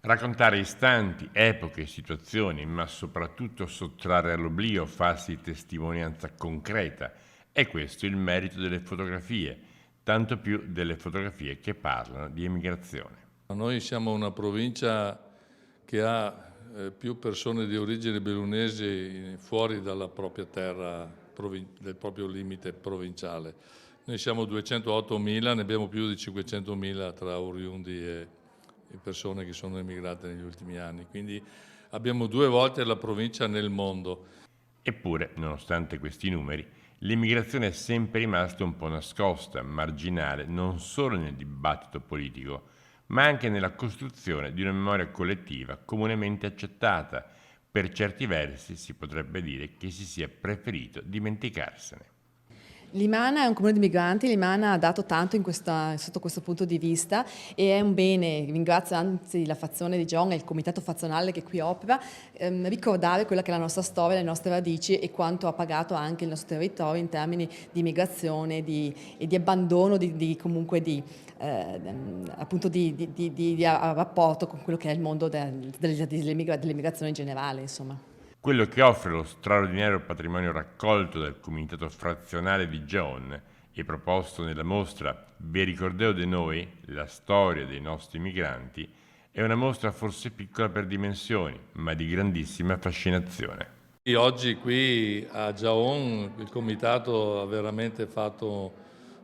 Raccontare istanti, epoche, situazioni, ma soprattutto sottrarre all'oblio fasi di testimonianza concreta. È questo il merito delle fotografie, tanto più delle fotografie che parlano di emigrazione. Noi siamo una provincia che ha più persone di origine bellunesi fuori dalla propria terra, del proprio limite provinciale. Noi siamo 208.000, ne abbiamo più di 500.000 tra oriundi e persone che sono emigrate negli ultimi anni, quindi abbiamo 2 volte la provincia nel mondo. Eppure, nonostante questi numeri, l'immigrazione è sempre rimasta un po' nascosta, marginale, non solo nel dibattito politico, ma anche nella costruzione di una memoria collettiva comunemente accettata. Per certi versi si potrebbe dire che si sia preferito dimenticarsene. Limana è un comune di migranti, Limana ha dato tanto sotto questo punto di vista e è un bene, ringrazio anzi la fazione di John e il comitato fazionale che qui opera, ricordare quella che è la nostra storia, le nostre radici e quanto ha pagato anche il nostro territorio in termini di migrazione e di abbandono appunto di rapporto con quello che è il mondo dell'immigrazione in generale, insomma. Quello che offre lo straordinario patrimonio raccolto dal comitato frazionale di John e proposto nella mostra Vi ricordeu de noi, la storia dei nostri migranti, è una mostra forse piccola per dimensioni, ma di grandissima fascinazione. E oggi qui a Jaon il comitato ha veramente fatto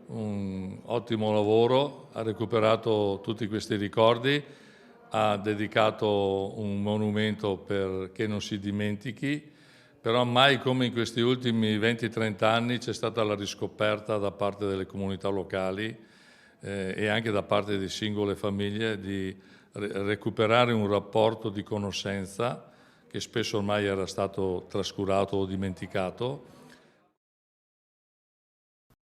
un ottimo lavoro, ha recuperato tutti questi ricordi, ha dedicato un monumento perché non si dimentichi, però mai come in questi ultimi 20-30 anni c'è stata la riscoperta da parte delle comunità locali e anche da parte di singole famiglie di recuperare un rapporto di conoscenza che spesso ormai era stato trascurato o dimenticato